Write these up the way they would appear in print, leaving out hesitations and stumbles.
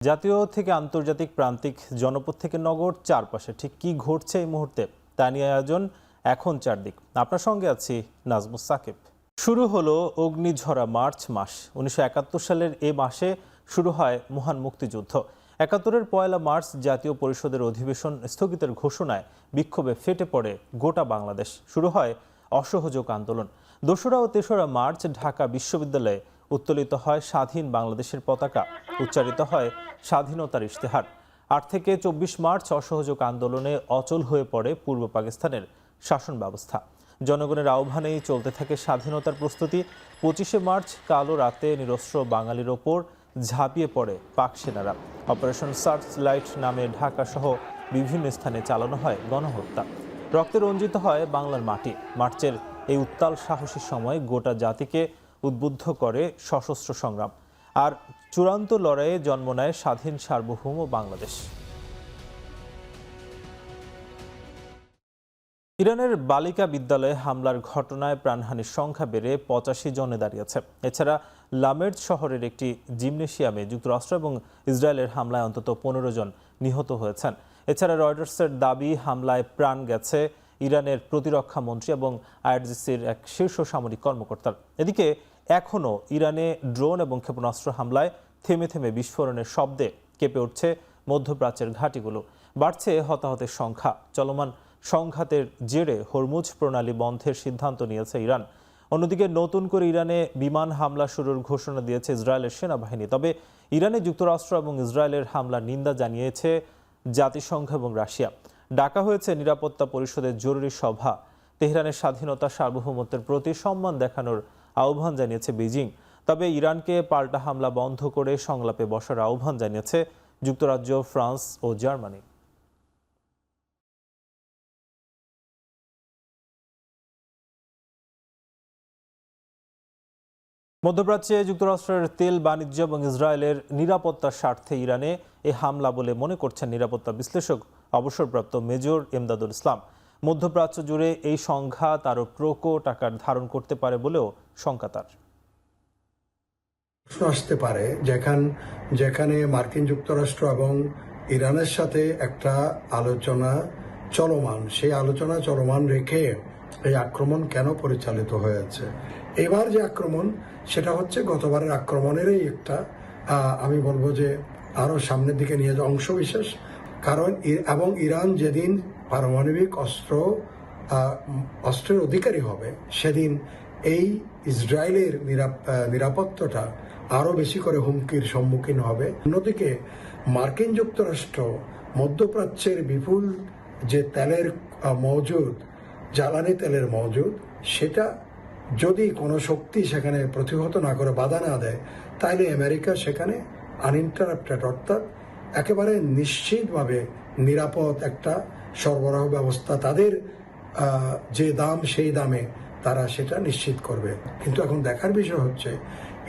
জাতীয় থেকে আন্তর্জাতিক প্রান্তিক জনপদ থেকে নগর চারপাশে ঠিক কি ঘটছে এই মুহূর্তে তা নিয়ে আয়োজন এখন চারদিক। আপনার সঙ্গে আছি নাজমুস সাকিব। শুরু হলো অগ্নিঝরা মার্চ মাস। 1971 সালের এ মাসে শুরু হয় মহান মুক্তিযুদ্ধ। 71-এর 1 মার্চ জাতীয় পরিষদের অধিবেশন স্থগিতের ঘোষণায় বিক্ষোভে ফেটে পড়ে গোটা বাংলাদেশ। শুরু হয় অসহযোগ আন্দোলন। 2রা ও 3রা মার্চ ঢাকা বিশ্ববিদ্যালয়ে উত্তোলিত হয় স্বাধীন বাংলাদেশের পতাকা, উচ্চারিত হয় স্বাধীনতার ইশতেহার। 8 থেকে 24 মার্চ অসহযোগ আন্দোলনে অচল হয়ে পড়ে পূর্ব পাকিস্তানের শাসন ব্যবস্থা। জনগণের আহ্বানেই চলতে থাকে স্বাধীনতার প্রস্তুতি। 25শে মার্চ কালো রাতে নিরস্ত্র বাঙালির ওপর ঝাঁপিয়ে পড়ে পাক সেনারা। অপারেশন সার্চ লাইট নামে ঢাকা সহ বিভিন্ন স্থানে চালানো হয় গণহত্যা। রক্তে রঞ্জিত হয় বাংলার মাটি। মার্চের এই উত্তাল সাহসী সময় গোটা জাতিকে উদ্বুদ্ধ করে সশস্ত্র সংগ্রাম। আর চূড়ান্ত লড়াইয়ে জন্ম নেয় স্বাধীন সার্বভৌম বাংলাদেশ। ইরানের বালিকা বিদ্যালয়ে হামলার ঘটনায় প্রাণহানির সংখ্যা বেড়ে 85 জনে দাঁড়িয়েছে। এছাড়া লামের্জ শহরের একটি জিমনেশিয়ামে যুক্তরাষ্ট্র এবং ইসরায়েলের হামলায় অন্তত 15 জন নিহত হয়েছেন। এছাড়া রয়টার্সের দাবি, হামলায় প্রাণ গেছে ইরানের প্রতিরক্ষা মন্ত্রী এবং আইআরজিসির এক শীর্ষ সামরিক কর্মকর্তার। এদিকে এখনও ইরানে ড্রোন এবং ক্ষেপণাস্ত্র হামলায় থেমে থেমে বিস্ফোরণের শব্দে কেঁপে উঠছে মধ্যপ্রাচ্যের ঘাঁটিগুলো। বাড়ছে হতাহতের সংখ্যা। চলমান সংঘাতের জেরে হরমুজ প্রণালী বন্ধের সিদ্ধান্ত নিয়েছে ইরান। অন্যদিকে নতুন করে ইরানে বিমান হামলা শুরুর ঘোষণা দিয়েছে ইসরায়েলের সেনাবাহিনী। তবে ইরানে যুক্তরাষ্ট্র এবং ইসরায়েলের হামলার নিন্দা জানিয়েছে জাতিসংঘ এবং রাশিয়া। ডাকা হয়েছে নিরাপত্তা পরিষদের জরুরি সভা। তেহরানের স্বাধীনতা সার্বভৌমত্বের প্রতি সম্মান দেখানোর আহ্বান জানিয়েছে বেজিং। তবে ইরানকে পাল্টা হামলা বন্ধ করে সংলাপে বসার আহ্বান জানিয়েছে যুক্তরাজ্য, ফ্রান্স ও জার্মানি। মধ্যপ্রাচ্যে যুক্তরাষ্ট্রের তেল বাণিজ্য এবং ইসরায়েলের নিরাপত্তার স্বার্থে ইরানে এ হামলা বলে মনে করছেন নিরাপত্তা বিশ্লেষক অবসরপ্রাপ্ত মেজর এমদাদুল ইসলাম। মধ্যপ্রাচ্য জুড়ে এই সংঘাত আরও প্রকট আকার ধারণ করতে পারে বলেও শঙ্কা তার। আসতে পারে যেখানে মার্কিন যুক্তরাষ্ট্র এবং ইরানের সাথে একটা আলোচনা চলমান, সেই আলোচনা চলমান রেখে এই আক্রমণ কেন পরিচালিত হয়েছে। এবার যে আক্রমণ, সেটা হচ্ছে গতবারের আক্রমণেরই একটা আমি বলবো যে আরো সামনের দিকে নিয়ে যাওয়া অংশ বিশেষ। কারণ এবং ইরান যেদিন পারমাণবিক অস্ত্রের অধিকারী হবে, সেদিন এই ইসরায়েলের নিরাপত্তাটা আরো বেশি করে হুমকির সম্মুখীন হবে। অন্যদিকে মার্কিন যুক্তরাষ্ট্র মধ্যপ্রাচ্যের বিপুল যে তেলের মজুদ, জ্বালানি তেলের মজুদ, সেটা যদি কোনো শক্তি সেখানে প্রতিহত না করে, বাধা না দেয়, তাহলে আমেরিকা সেখানে আনইন্টারাপ্টেড, অর্থাৎ একেবারে নিশ্চিতভাবে নিরাপদ একটা সরবরাহ ব্যবস্থা, তাদের যে দাম সেই দামে তারা সেটা নিশ্চিত করবে। কিন্তু এখন দেখার বিষয় হচ্ছে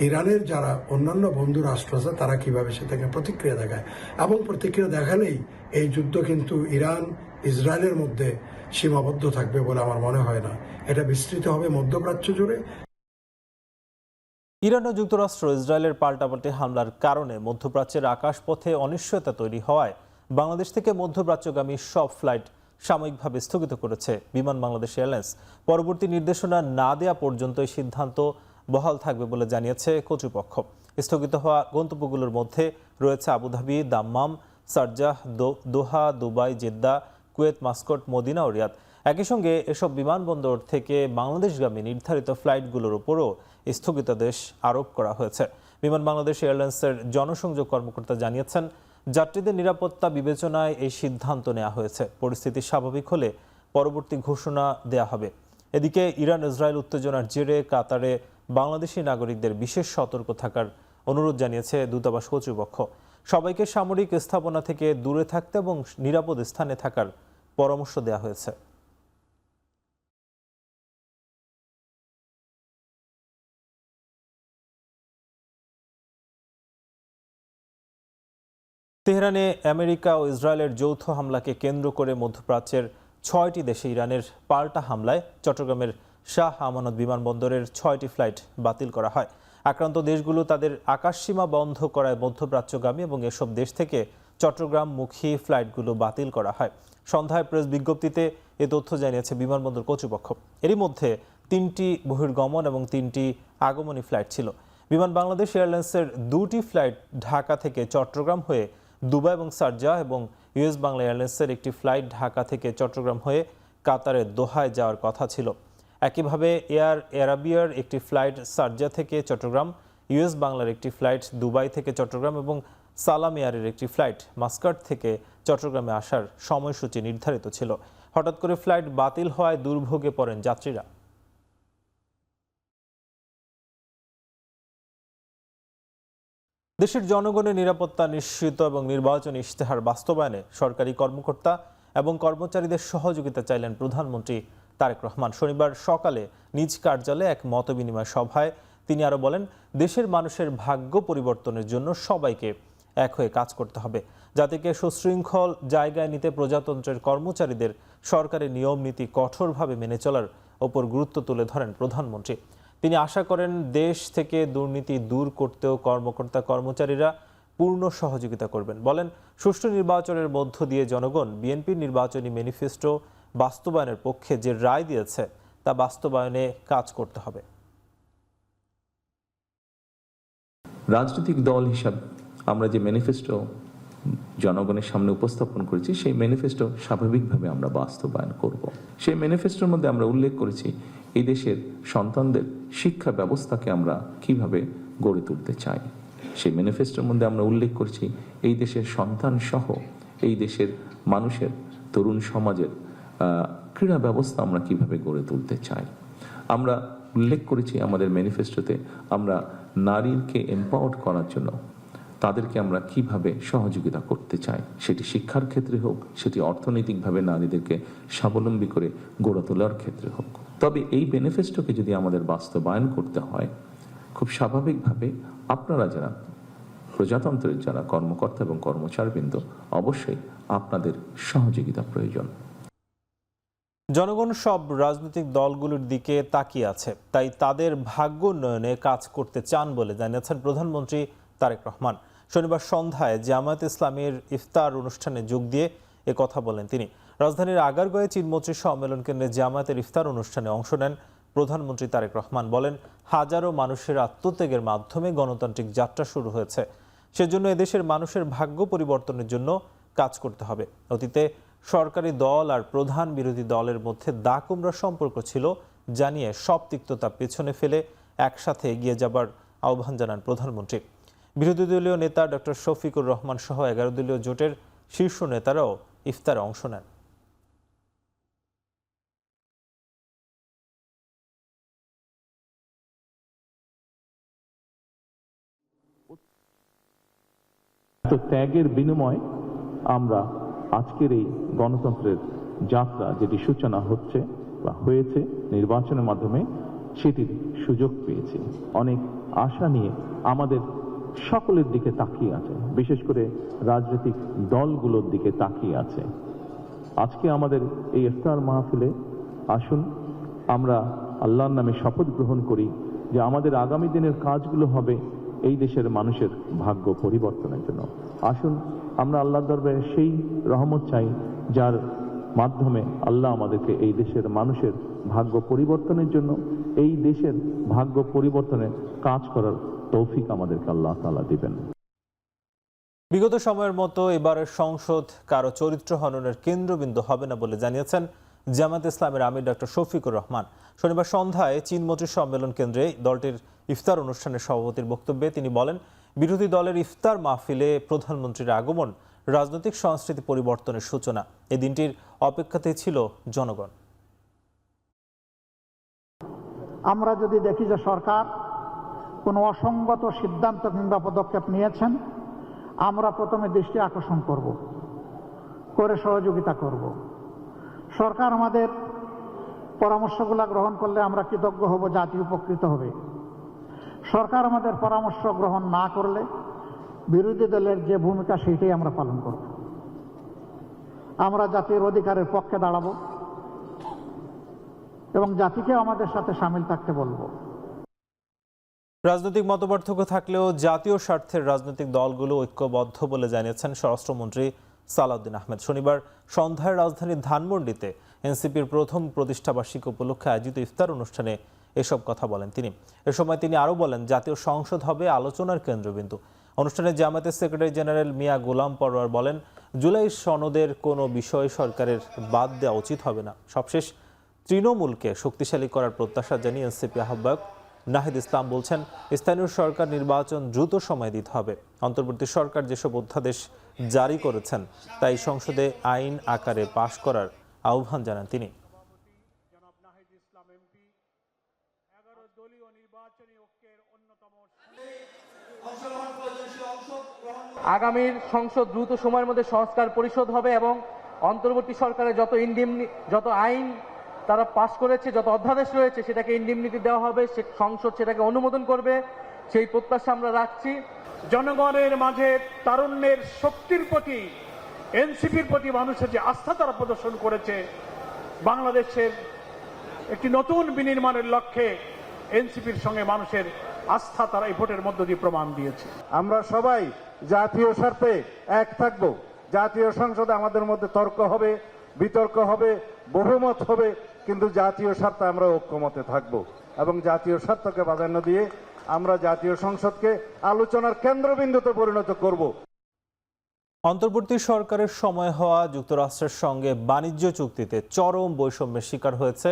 ইরানের যারা অন্যান্য বন্ধু রাষ্ট্র আছে তারা কিভাবে সেটাকে প্রতিক্রিয়া দেখায়, এবং প্রতিক্রিয়া দেখালেই এই যুদ্ধ কিন্তু ইরান ইসরায়েলের মধ্যে সীমাবদ্ধ থাকবে বলে আমার মনে হয় না। এটা বিস্তৃত হবে মধ্যপ্রাচ্য জুড়ে। ইরান ও যুক্তরাষ্ট্র ইসরায়েলের পাল্টাপাল্টি হামলার কারণে মধ্যপ্রাচ্যের আকাশপথে অনিশ্চয়তা তৈরি হওয়ায় বাংলাদেশ থেকে মধ্যপ্রাচ্যগামী সব ফ্লাইট সাময়িকভাবে স্থগিত করেছে বিমান বাংলাদেশ এয়ারলাইন্স। পরবর্তী নির্দেশনা না দেওয়া পর্যন্ত এই সিদ্ধান্ত বহাল থাকবে বলে জানিয়েছে কর্তৃপক্ষ। স্থগিত হওয়া গন্তব্যগুলোর মধ্যে রয়েছে Abu Dhabi, Dammam, Sharjah, Doha, Dubai, Jeddah, Kuwait, Muscat, Medina ও রিয়াদ। একই সঙ্গে এসব বিমানবন্দর থেকে বাংলাদেশগামী নির্ধারিত ফ্লাইটগুলোর উপরও স্থগিতাদেশ আরোপ করা হয়েছে। বিমান বাংলাদেশ এয়ারলাইন্সের জনসংযোগ কর্মকর্তা জানিয়েছেন, যাত্রীদের নিরাপত্তা বিবেচনায় এই সিদ্ধান্ত নেওয়া হয়েছে। পরিস্থিতি স্বাভাবিক হলে পরবর্তী ঘোষণা দেয়া হবে। এদিকে ইরান ইসরায়েল উত্তেজনার জেরে কাতারে বাংলাদেশি নাগরিকদের বিশেষ সতর্ক থাকার অনুরোধ জানিয়েছে দূতাবাস কর্তৃপক্ষ। সবাইকে সামরিক স্থাপনা থেকে দূরে থাকতে এবং নিরাপদ স্থানে থাকার পরামর্শ দেওয়া হয়েছে। তেহরানে আমেরিকা ও ইসরায়েলের যৌথ হামলাকে কেন্দ্র করে মধ্যপ্রাচ্যের 6টি দেশে ইরানের পাল্টা হামলায় চট্টগ্রামের শাহ আমানত বিমানবন্দরের 6টি ফ্লাইট বাতিল করা হয়। আক্রান্ত দেশগুলো তাদের আকাশসীমা বন্ধ করায় মধ্যপ্রাচ্যগামী এবং এসব দেশ থেকে চট্টগ্রামমুখী ফ্লাইটগুলো বাতিল করা হয়। সন্ধ্যায় প্রেস বিজ্ঞপ্তিতে এ তথ্য জানিয়েছে বিমানবন্দর কর্তৃপক্ষ। এরই মধ্যে 3টি বহির্গমন এবং 3টি আগমনী ফ্লাইট ছিল। বিমান বাংলাদেশ এয়ারলাইন্সের 2টি ফ্লাইট ঢাকা থেকে চট্টগ্রাম হয়ে দুবাই এবং শারজাহ এবং ইউএস বাংলা এয়ারলাইন্সের একটি ফ্লাইট ঢাকা থেকে চট্টগ্রাম হয়ে কাতারের দোহায় যাওয়ার কথা ছিল। একইভাবে এয়ার আরাবিয়ার একটি ফ্লাইট শারজাহ থেকে চট্টগ্রাম, ইউএস বাংলার একটি ফ্লাইট দুবাই থেকে চট্টগ্রাম এবং সালাম এয়ারের একটি ফ্লাইট মাস্কাট থেকে চট্টগ্রামে আসার সময়সূচি নির্ধারিত ছিল। হঠাৎ করে ফ্লাইট বাতিল হওয়ায় দুর্ভোগে পড়েন যাত্রীরা। দেশের জনগণের নিরাপত্তা নিশ্চিত এবং নির্বাচনী ইশতেহার বাস্তবায়নে সরকারি কর্মকর্তা এবং কর্মচারীদের সহযোগিতা চাইলেন প্রধানমন্ত্রী তারেক রহমান। শনিবার সকালে নিজ কার্যালয়ে এক মতবিনিময় সভায় তিনি আরও বলেন, দেশের মানুষের ভাগ্য পরিবর্তনের জন্য সবাইকে এক হয়ে কাজ করতে হবে। জাতিকে সুশৃঙ্খল জায়গায় নিতে প্রজাতন্ত্রের কর্মচারীদের সরকারের নিয়ম নীতি কঠোরভাবে মেনে চলার ওপর গুরুত্ব তুলে ধরেন প্রধানমন্ত্রী। তিনি আশা করেন দেশ থেকে দুর্নীতি দূর করতেও কর্মকর্তা কর্মচারীরা পূর্ণ সহযোগিতা করবেন। বলেন, সুষ্ঠু নির্বাচনের মধ্য দিয়ে জনগণ বিএনপির নির্বাচনী ম্যানিফেস্টো বাস্তবায়নের পক্ষে যে রায় দিয়েছে তা বাস্তবায়নে কাজ করতে হবে। রাজনৈতিক দল হিসাবে আমরা যে ম্যানিফেস্টো জনগণের সামনে উপস্থাপন করেছি, সেই ম্যানিফেস্টো স্বাভাবিকভাবে আমরা বাস্তবায়ন করব। সেই ম্যানিফেস্টোর মধ্যে আমরা উল্লেখ করেছি এই দেশের সন্তানদের শিক্ষা ব্যবস্থাকে আমরা কিভাবে গড়ে তুলতে চাই। সেই ম্যানিফেস্টোর মধ্যে আমরা উল্লেখ করছি এই দেশের সন্তান সহ এই দেশের মানুষের তরুণ সমাজের ক্রীড়া ব্যবস্থা আমরা কিভাবে গড়ে তুলতে চাই। আমরা উল্লেখ করেছি আমাদের ম্যানিফেস্টোতে আমরা নারীকে এম্পাওয়ার করার জন্য তাদেরকে আমরা কিভাবে সহযোগিতা করতে চাই, সেটি শিক্ষার ক্ষেত্রে হোক, সেটি অর্থনৈতিকভাবে নারীদেরকে স্বাবলম্বী করে গড়ে তোলার ক্ষেত্রে হোক। তবে এই ম্যানিফেস্টোকে যদি আমাদের বাস্তবায়ন করতে হয়, খুব স্বাভাবিকভাবে আপনারা যারা প্রজাতন্ত্রের যারা কর্মকর্তা এবং কর্মচারীবৃন্দ, অবশ্যই আপনাদের সহযোগিতা প্রয়োজন। জনগণ সব রাজনৈতিক দলগুলোর দিকে তাকিয়ে আছে, তাই তাদের ভাগ্য উন্নয়নে কাজ করতে চান বলে জানিয়েছেন প্রধানমন্ত্রী তারেক রহমান। শনিবার সন্ধ্যায় জামায়াত ইসলামীর ইফতার অনুষ্ঠানে যোগ দিয়ে কথা বলেন তিনি। রাজধানীর আগারগাঁওয়ে চীনমৈত্রী সম্মেলন কেন্দ্রে জামায়াতের ইফতার অনুষ্ঠানে অংশ নেন প্রধানমন্ত্রী তারেক রহমান। বলেন, হাজারো মানুষের আত্মত্যাগের মাধ্যমে গণতান্ত্রিক যাত্রা শুরু হয়েছে, সেজন্য এদেশের মানুষের ভাগ্য পরিবর্তনের জন্য কাজ করতে হবে। অতীতে সরকারি দল আর প্রধান বিরোধী দলের মধ্যে দা-কুমড়া সম্পর্ক ছিল, জানিয়ে সব তিক্ততা পেছনে ফেলে একসাথে এগিয়ে যাবার আহ্বান জানান প্রধানমন্ত্রী। বিরোধী দলীয় নেতা ডক্টর শফিকুর রহমান সহ 11 দলীয় জোটের শীর্ষ নেতারাও ইফতারে অংশ নেন। তো ত্যাগের বিনিময় আমরা আজকের এই গণতন্ত্রের যাত্রা যেটি সূচনা হচ্ছে বা হয়েছে নির্বাচনের মাধ্যমে, সেটির সুযোগ পেয়েছি। অনেক আশা নিয়ে আমাদের সকলের দিকে তাকিয়ে আছে, বিশেষ করে রাজনৈতিক দলগুলোর দিকে তাকিয়ে আছে। আজকে আমাদের এই ইফতার মাহফিলে আসুন আমরা আল্লাহর নামে শপথ গ্রহণ করি যে আমাদের আগামী দিনের কাজগুলো হবে এই দেশের মানুষের ভাগ্য পরিবর্তনের জন্য। আসুন আমরা আল্লাহর দরবারে সেই রহমত চাই যার মাধ্যমে আল্লাহ আমাদেরকে এই দেশের মানুষের ভাগ্য পরিবর্তনের জন্য, এই দেশের ভাগ্য পরিবর্তনে কাজ করার তৌফিক আমাদেরকে আল্লাহ তাআলা দিবেন। বিগত সময়ের মতো এবারের সংসদ কারো চরিত্র হননের কেন্দ্রবিন্দু হবে না বলে জানিয়েছেন জামায়াত ইসলামের আমির ডক্টর শফিকুর রহমান। শনিবার সন্ধ্যায় চীনমৈত্রী সম্মেলন কেন্দ্রে দলটির ইফতার অনুষ্ঠানের সভাপতির বক্তব্যে তিনি বলেন, বিরোধী দলের ইফতার মাহফিলে প্রধানমন্ত্রীর আগমন রাজনৈতিক সংস্কৃতি পরিবর্তনের সূচনা। এই দিনটির অপেক্ষাতেই ছিল জনগণ। আমরা যদি দেখি যে সরকার কোনো অসঙ্গত সিদ্ধান্ত কিংবা পদক্ষেপ নিয়েছেন, আমরা প্রথমে দৃষ্টি আকর্ষণ করে সহযোগিতা করব। সরকার আমাদের পরামর্শগুলো গ্রহণ করলে আমরা কৃতজ্ঞ হব, জাতি উপকৃত হবে। সরকার আমাদের পরামর্শ গ্রহণ না করলে বিরোধী দলের যে ভূমিকা সেইটাই আমরা পালন করব। আমরা জাতির অধিকারের পক্ষে দাঁড়াবো এবং জাতিকে আমাদের সাথে সামিল থাকতে বলবো। রাজনৈতিক মতপার্থক্য থাকলেও জাতীয় স্বার্থের রাজনৈতিক দলগুলো ঐক্যবদ্ধ বলে জানিয়েছেন স্বরাষ্ট্রমন্ত্রী সালাউদ্দিন আহমেদ। শনিবার সন্ধ্যায় রাজধানীর ধানমন্ডিতে এনসিপির প্রথম প্রতিষ্ঠাবার্ষিকী উপলক্ষে আয়োজিত ইফতার অনুষ্ঠানে এসব কথা বলেন তিনি। এ সময় তিনি আরও বলেন, জাতীয় সংসদ হবে আলোচনার কেন্দ্রবিন্দু। অনুষ্ঠানে জামায়াতের সেক্রেটারি জেনারেল মিয়া গোলাম পরোয়ার বলেন, জুলাই সনদের কোনো বিষয় সরকারের বাদ দেওয়া উচিত হবে না। সবশেষ তৃণমূলকে শক্তিশালী করার প্রত্যাশা জানিয়ে এনসিপি আহ্বায়ক নাহিদ ইসলাম বলছেন, স্থানীয় সরকার নির্বাচন দ্রুত সময় দিতে হবে। অন্তর্বর্তী সরকার যেসব অধ্যাদেশ জারি করেছেন তাই সংসদে আইন আকারে পাশ করার আহ্বান জানান তিনি। আগামীর সংসদ দ্রুত সময়ের মধ্যে সংস্কার পরিষদ হবে এবং অন্তর্বর্তী সরকারের যত আইন তারা পাশ করেছে, যত অধ্যাদেশ রয়েছে সেটাকে ইন্ডিমনিটি দেওয়া হবে, সংসদ সেটাকে অনুমোদন করবে, সেই প্রত্যাশা আমরা রাখছি। জনগণের মাঝে তারুণ্যের শক্তির প্রতি, এনসিপির প্রতি মানুষের যে আস্থা তারা প্রদর্শন করেছে, বাংলাদেশের একটি নতুন বিনির্মাণের লক্ষ্যে এনসিপির সঙ্গে মানুষের আস্থা তারা এই ভোটের মধ্য দিয়ে প্রমাণ দিয়েছে। আমরা সবাই জাতীয় স্বার্থে এক থাকব। জাতীয় সংসদে আমাদের মধ্যে তর্ক হবে, বিতর্ক হবে, বহুমত হবে, কিন্তু জাতীয় স্বার্থে আমরা ঐক্যমতে থাকব এবং জাতীয় স্বার্থকে প্রাধান্য দিয়ে আমরা জাতীয় সংসদকে আলোচনার কেন্দ্রবিন্দুতে পরিণত করব। অন্তর্বর্তী সরকারের সময় হওয়া যুক্তরাষ্ট্রের সঙ্গে বাণিজ্য চুক্তিতে চরম বৈষম্যের শিকার হয়েছে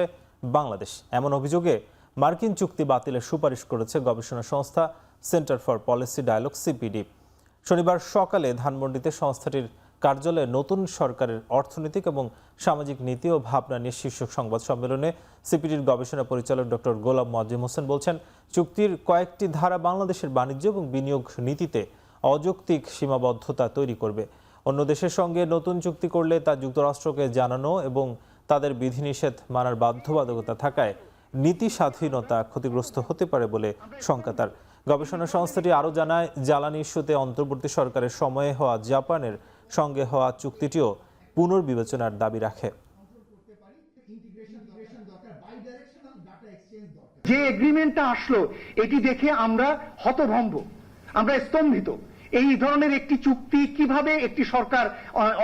বাংলাদেশ। এমন অভিযোগে মার্কিন চুক্তি বাতিলের সুপারিশ করেছে গবেষণা সংস্থা centre for policy dialogue CPD. শনিবার সকালে ধানমন্ডিতে সংস্থাটির কার্যালয়ে নতুন সরকারের অর্থনৈতিক এবং সামাজিক নীতি ও ভাবনা নিয়ে শীর্ষক সংবাদ সম্মেলনে সিপিডির গবেষণা পরিচালক ডক্টর গোলাম মোয়াজ্জেম হোসেন বলছেন, চুক্তির কয়েকটি ধারা বাংলাদেশের বাণিজ্য এবং বিনিয়োগ নীতিতে অযৌক্তিক সীমাবদ্ধতা তৈরি করবে। অন্য দেশের সঙ্গে নতুন চুক্তি করলে তা যুক্তরাষ্ট্রকে জানানো এবং তাদের বিধিনিষেধ মানার বাধ্যবাধকতা থাকায় নীতি স্বাধীনতা ক্ষতিগ্রস্ত হতে পারে বলে শঙ্কা তার। গবেষণা সংস্থাটি আরও জানায়, জ্বালানি ইস্যুতে অন্তর্বর্তী সরকারের সময়ে হওয়া জাপানের সঙ্গে হওয়া চুক্তিটিও পুনর্বিবেচনার দাবি রাখে। যে এগ্রিমেন্টটা আসলো এটি দেখে আমরা হতভম্ব, আমরা স্তম্ভিত। এই ধরনের একটি চুক্তি কিভাবে একটি সরকার,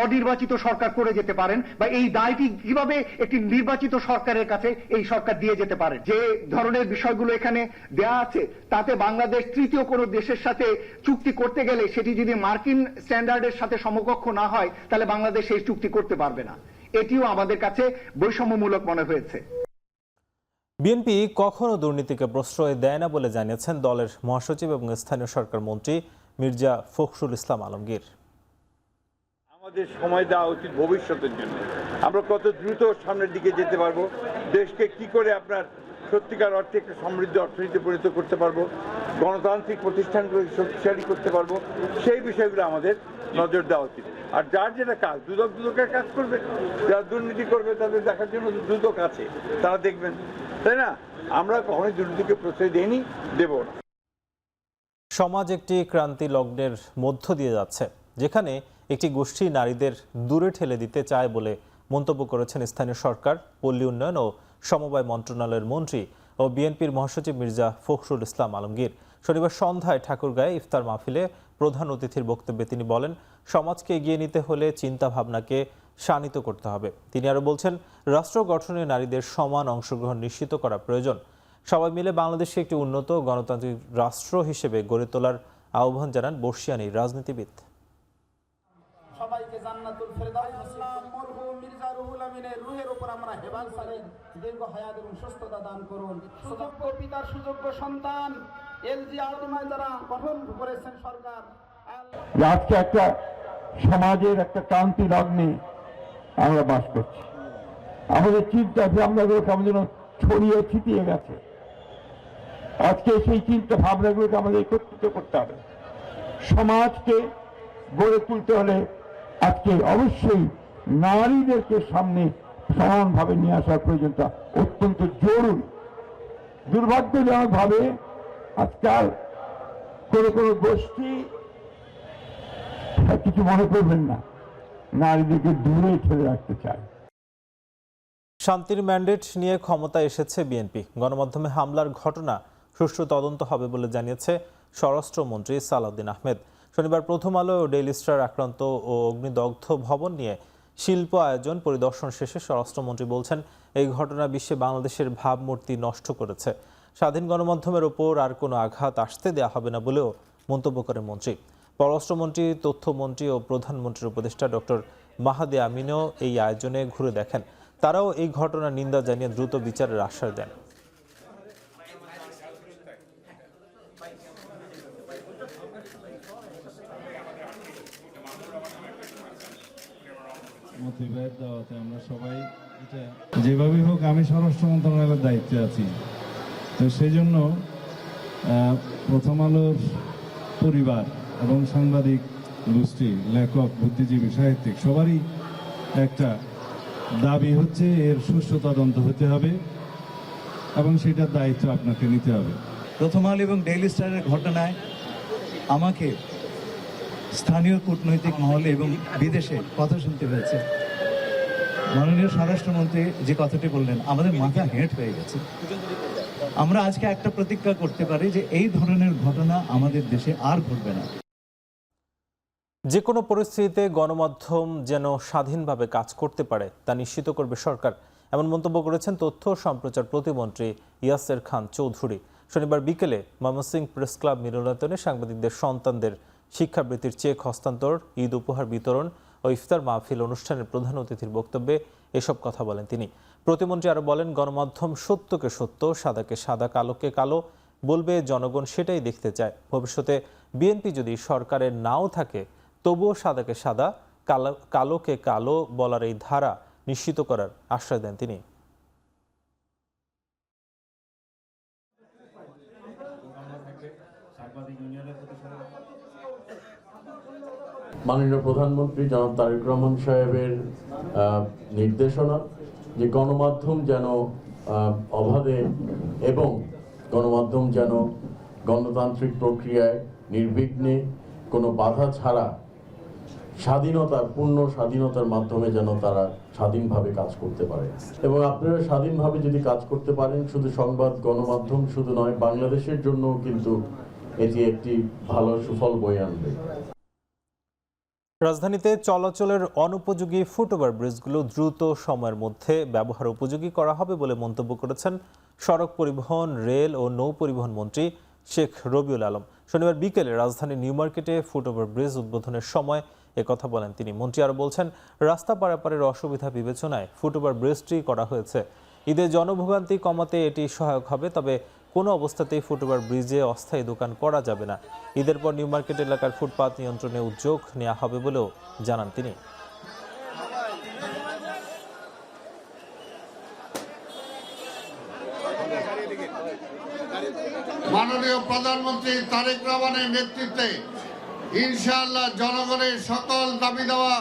অনির্বাচিত সরকার করে যেতে পারেন, বা এই দায়টি কিভাবে একটি নির্বাচিত সরকারের কাছে এই সরকার দিয়ে যেতে পারে। যে ধরনের বিষয়গুলো এখানে দেয়া আছে তাতে বাংলাদেশ তৃতীয় কোনো দেশের সাথে চুক্তি করতে গেলে সেটি যদি মার্কিন স্ট্যান্ডার্ডের সাথে সমকক্ষ না হয় তাহলে বাংলাদেশ সেই চুক্তি করতে পারবে না। এটিও আমাদের কাছে বৈষম্যমূলক মনে হয়েছে। বিএনপি কখনো দুর্নীতিকে প্রশ্রয় দেয় না বলে জানিয়েছেন দলের মহাসচিব এবং স্থানীয় সরকার মন্ত্রী মির্জা ফখরুল ইসলাম আলমগীর। আমাদের সময় দেওয়া উচিত ভবিষ্যতের জন্য। আমরা কত দ্রুত সামনের দিকে যেতে পারবো, দেশকে কি করে আপনার সত্যিকার অর্থে একটা সমৃদ্ধ অর্থনীতি পরিণত করতে পারবো, গণতান্ত্রিক প্রতিষ্ঠানগুলোকে শক্তিশালী করতে পারবো, সেই বিষয়গুলো আমাদের নজর দেওয়া উচিত। আর যার যেটা কাজ, দুদকের কাজ করবে, যারা দুর্নীতি করবে তাদের দেখার জন্য দুদক আছে, তারা দেখবেন, তাই না? আমরা কখনোই দুর্নীতিকে প্রশ্রয় দেইনি, দেব না। সমাজ একটি ক্রান্তি লগ্নের মধ্য দিয়ে যাচ্ছে, যেখানে একটি গোষ্ঠী নারীদের দূরে ঠেলে দিতে চায় বলে মন্তব্য করেছেন স্থানীয় সরকার, পল্লী উন্নয়ন ও সমবায় মন্ত্রণালয়ের মন্ত্রী ও বিএনপির মহাসচিব মির্জা ফখরুল ইসলাম আলমগীর। শনিবার সন্ধ্যায় ঠাকুরগাঁয়ে ইফতার মাহফিলে প্রধান অতিথির বক্তব্যে তিনি বলেন, সমাজকে এগিয়ে নিতে হলে চিন্তা ভাবনাকে শানিত করতে হবে। তিনি আরও বলছেন, রাষ্ট্র গঠনে নারীদের সমান অংশগ্রহণ নিশ্চিত করা প্রয়োজন। সবাই মিলে বাংলাদেশকে একটি উন্নত গণতান্ত্রিক রাষ্ট্র হিসেবে গড়ে তোলার আহ্বান জানান বর্ষিয়ানী রাজনীতিবিদ। সবাইকে জান্নাতুল ফেরদাউস মরহুম মির্জা রুহুল আমিনের রূহের উপর আমরা হেবাল সারি দীর্ঘ হায়াত এবং সুস্থতা দান করুন। সুযোগ্য পিতার সুযোগ্য সন্তান এলজি আলটিমায় যারা গঠন করেছেন সরকার, আজকে একটা সমাজের একটা ক্রান্তি লগ্নে আমরা বাস করছি। আমাদের চিন্তা ভাবনাগুলোকে আমাদের ছড়িয়ে ছিটিয়ে গেছে। আজকে সেই চিন্তা ভাবনাগুলোকে আমাদের একত্রিত করতে হবে। সমাজকে গড়ে তুলতে হলে আজকে অবশ্যই নারীদেরকে সামনে সমানভাবে নিয়ে আসার প্রয়োজনটা অত্যন্ত জরুরি। দুর্ভাগ্যজনকভাবে আজকাল কোনো গোষ্ঠী, কিছু মনে করবেন না, নারীদেরকে দূরে ঠেলে রাখতে চায়। শান্তির ম্যান্ডেট নিয়ে ক্ষমতায় এসেছে বিএনপি। গণমাধ্যমে হামলার ঘটনা সুষ্ঠু তদন্ত হবে বলে জানিয়েছে স্বরাষ্ট্রমন্ত্রী সালাউদ্দিন আহমেদ। শনিবার প্রথম আলো ও ডেইলি স্টার আক্রান্ত ও অগ্নিদগ্ধ ভবন নিয়ে শিল্প আয়োজন পরিদর্শন শেষে স্বরাষ্ট্রমন্ত্রী বলছেন, এই ঘটনা বিশ্বে বাংলাদেশের ভাবমূর্তি নষ্ট করেছে। স্বাধীন গণমাধ্যমের ওপর আর কোনো আঘাত আসতে দেওয়া হবে না বলেও মন্তব্য করেন মন্ত্রী। পররাষ্ট্রমন্ত্রী, তথ্যমন্ত্রী ও প্রধানমন্ত্রীর উপদেষ্টা ডক্টর মাহাদি আমিনও এই আয়োজনে ঘুরে দেখেন। তারাও এই ঘটনার নিন্দা জানিয়ে দ্রুত বিচারের আশ্বাস দেন। আমরা সবাই যেভাবেই হোক, আমি স্বরাষ্ট্র মন্ত্রণালয়ের দায়িত্বে আছি, তো সেই জন্য প্রথম আলোর পরিবার এবং সাংবাদিক গোষ্ঠী, লেখক, বুদ্ধিজীবী, সাহিত্যিক সবারই একটা দাবি হচ্ছে এর সুষ্ঠু তদন্ত হতে হবে এবং সেটার দায়িত্ব আপনাকে নিতে হবে। প্রথম আলো এবং ডেইলি স্টারের ঘটনায় আমাকে স্থানীয় কূটনৈতিক মহলে এবং বিদেশে কথা শুনতে হয়েছে। মাননীয় স্বরাষ্ট্রমন্ত্রী যে কথাটি বললেন, আমাদের মাথা হেঁট হয়ে গেছে। আমরা আজকে একটা প্রতিজ্ঞা করতে পারি যে এই ধরনের ঘটনা আমাদের দেশে আর ঘটবে না। যে কোনো পরিস্থিতিতে গণমাধ্যম যেন স্বাধীনভাবে কাজ করতে পারে তা নিশ্চিত করবে সরকার, এমন মন্তব্য করেছেন তথ্য ও সম্প্রচার প্রতিমন্ত্রী ইয়াসের খান চৌধুরী। শনিবার বিকেলে ময়মনসিংহ প্রেস ক্লাব মিলনায়তনে সাংবাদিকদের সন্তানদের শিক্ষাবৃত্তির চেক হস্তান্তর, ঈদ উপহার বিতরণ ও ইফতার মাহফিল অনুষ্ঠানের প্রধান অতিথির বক্তব্যে এসব কথা বলেন তিনি। প্রতিমন্ত্রী আরও বলেন, গণমাধ্যম সত্যকে সত্য, সাদাকে সাদা, কালোকে কালো বলবে, জনগণ সেটাই দেখতে চায়। ভবিষ্যতে বিএনপি যদি সরকারের নাও থাকে, তবুও সাদাকে সাদা, কালোকে কালো বলার এই ধারা নিশ্চিত করার আশ্বাস দেন তিনি। মাননীয় প্রধানমন্ত্রী জনাব তারেক রহমান সাহেবের নির্দেশনা যে গণমাধ্যম যেন অবাধে এবং গণমাধ্যম যেন গণতান্ত্রিক প্রক্রিয়ায় নির্বিঘ্নে কোনো বাধা ছাড়া পূর্ণ স্বাধীনতার মাধ্যমে যেন তারা স্বাধীনভাবে কাজ করতে পারে। এবং আপনারা স্বাধীনভাবে যদি কাজ করতে পারেন, শুধু সংবাদ গণমাধ্যম শুধু নয়, বাংলাদেশের জন্য কিন্তু এটি একটি ভালো সুফল বয়ে আনবে। রাজধানীতে চলাচলের অনুপযোগী ফুটওভার ব্রিজগুলো দ্রুত সময়ের মধ্যে ব্যবহার উপযোগী করা হবে বলে মন্তব্য করেছেন সড়ক পরিবহন, রেল ও নৌ পরিবহন মন্ত্রী শেখ রবিউল আলম। শনিবার বিকেলে রাজধানীর নিউ মার্কেটে ফুটওভার ব্রিজ উদ্বোধনের সময় একথা বলেন তিনি। মন্ত্রী আরও বলছেন, রাস্তা পারাপারের অসুবিধা বিবেচনায় ফুটওভার ব্রিজটি করা হয়েছে। ঈদে জনভোগান্তি কমাতে এটি সহায়ক হবে, তবে কোনো অবস্থাতেই ফুটওভার ব্রিজে অস্থায়ী দোকান করা যাবে না। ঈদের পর নিউ মার্কেট এলাকার ফুটপাত নিয়ন্ত্রণে উদ্যোগ নেওয়া হবে বলেও জানান তিনি। মাননীয় প্রধানমন্ত্রী তারেক রহমানের নেতৃত্বে ইনশাআল্লাহ জনগণের সকল দাবি দেওয়া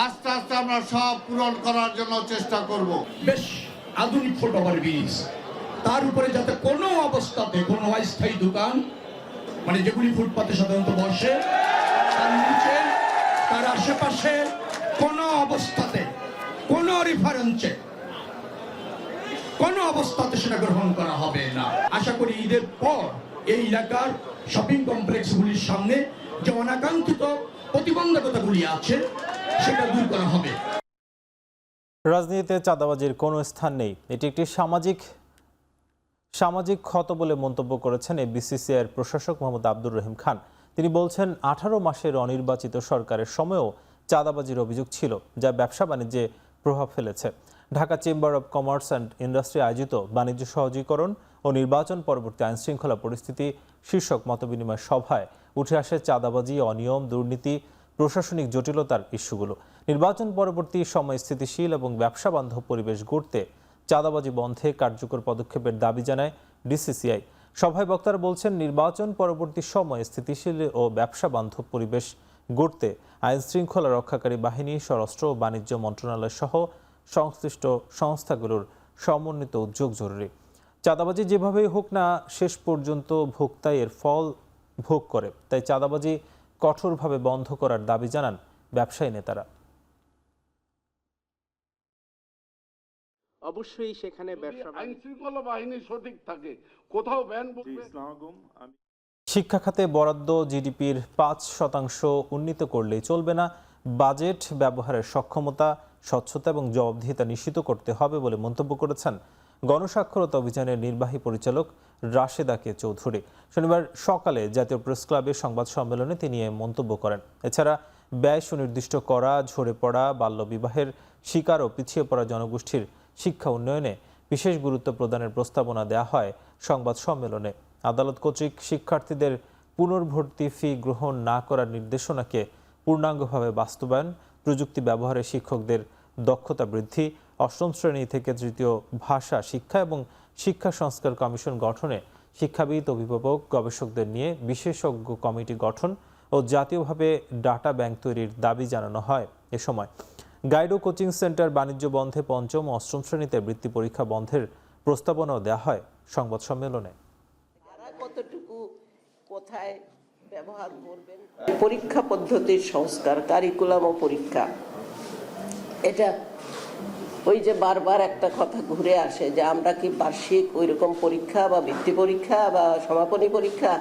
আস্তে আস্তে আমরা সব পূরণ করার জন্য চেষ্টা করব। বেশ আধুনিক ফুটওভার ব্রিজ, তার উপরে যাতে কোনো অবস্থাতে কোনো অস্থায়ী দোকান, মানে যেগুলি ফুটপাতে সাধারণত বসে, তার নিচে তার আশেপাশে কোনো অবস্থাতে কোনো রেফারেন্সে কোনো অবস্থাতে সেটা গ্রহণ করা হবে না। আশা করি ঈদের পর এই এলাকার শপিং কমপ্লেক্সগুলির সামনে যে অনাকাঙ্ক্ষিত প্রতিবন্ধকতাগুলি আছে সেটা দূর করা হবে। রাজনীতিতে চাঁদাবাজির কোনো স্থান নেই, এটি একটি সামাজিক ক্ষত বলে মন্তব্য করেছেন বিসিসিআইয়ের প্রশাসক মোহাম্মদ আব্দুর রহিম খান। তিনি বলছেন, 18 মাসের অনির্বাচিত সরকারের সময়েও চাঁদাবাজির অভিযোগ ছিল, যা ব্যবসা বাণিজ্যে প্রভাব ফেলেছে। Dhaka chamber of commerce and industry আয়োজিত বাণিজ্য সহজীকরণ ও নির্বাচন পরবর্তী আইনশৃঙ্খলা পরিস্থিতি শীর্ষক মতবিনিময় সভায় উঠে আসে চাঁদাবাজি, অনিয়ম, দুর্নীতি, প্রশাসনিক জটিলতার ইস্যুগুলো। নির্বাচন পরবর্তী সময় স্থিতিশীল এবং ব্যবসা বান্ধব পরিবেশ গড়তে চাঁদাবাজি বন্ধে কার্যকর পদক্ষেপের দাবি জানায় ডিসিসিআই। সভায় বক্তারা বলছেন, নির্বাচন পরবর্তী সময়ে স্থিতিশীল ও ব্যবসা বান্ধব পরিবেশ গড়তে আইন শৃঙ্খলা রক্ষাকারী বাহিনী, স্বরাষ্ট্র ও বাণিজ্য মন্ত্রণালয় সহ সংশ্লিষ্ট সংস্থাগুলোর সমন্বিত উদ্যোগ জরুরি। চাঁদাবাজি যেভাবেই হোক না, শেষ পর্যন্ত ভোক্তাই এর ফল ভোগ করে, তাই চাঁদাবাজি কঠোরভাবে বন্ধ করার দাবি জানান ব্যবসায়ী নেতারা। অবশ্যই সেখানে ব্যবসা আইন শৃঙ্খলা বাহিনী সঠিক থাকে, কোথাও ব্যান বলবে। শিক্ষা খাতে বরাদ্দ জিডিপির 5% উন্নীত করলেই চলবে না, বাজেট ব্যবহারের সক্ষমতা, স্বচ্ছতা এবং জবাবদিহিতা নিশ্চিত করতে হবে বলে মন্তব্য করেছেন গণস্বাক্ষরতা অভিযানের নির্বাহী পরিচালক রাশেদা কে চৌধুরী। শনিবার সকালে জাতীয় প্রেস ক্লাবে সংবাদ সম্মেলনে তিনি এ মন্তব্য করেন। এছাড়া ব্যয় সুনির্দিষ্ট করা, ঝরে পড়া, বাল্যবিবাহের শিকার ও পিছিয়ে পড়া জনগোষ্ঠীর শিক্ষা উন্নয়নে বিশেষ গুরুত্ব প্রদানের প্রস্তাবনা দেওয়া হয় সংবাদ সম্মেলনে। আদালত কর্তৃক শিক্ষার্থীদের পুনর্ভর্তি ফি গ্রহণ না করার নির্দেশনাকে পূর্ণাঙ্গভাবে বাস্তবায়ন, প্রযুক্তি ব্যবহারে শিক্ষকদের দক্ষতা বৃদ্ধি, অষ্টম শ্রেণী থেকে তৃতীয় ভাষা শিক্ষা এবং শিক্ষা সংস্কার কমিশন গঠনে শিক্ষাবিদ, অভিভাবক, গবেষকদের নিয়ে বিশেষজ্ঞ কমিটি গঠন ও জাতীয়ভাবে ডাটা ব্যাংক তৈরির দাবি জানানো হয়। এ সময় গাইড ও কোচিং সেন্টার বাণিজ্য বন্ধে, পঞ্চম ও অষ্টম শ্রেণীতে বৃত্তি পরীক্ষা বন্ধের প্রস্তাবনাও দেওয়া হয় সংবাদ সম্মেলনে। কতটুকু কোথায় ব্যবহার করবেন, পরীক্ষা পদ্ধতির সংস্কার, কারিকুলাম ও পরীক্ষা, এটা ওই যে বারবার একটা কথা ঘুরে আসে যে আমরা কি বার্ষিক ওইরকম পরীক্ষা বা বৃত্তি পরীক্ষা বা সমাপনী পরীক্ষা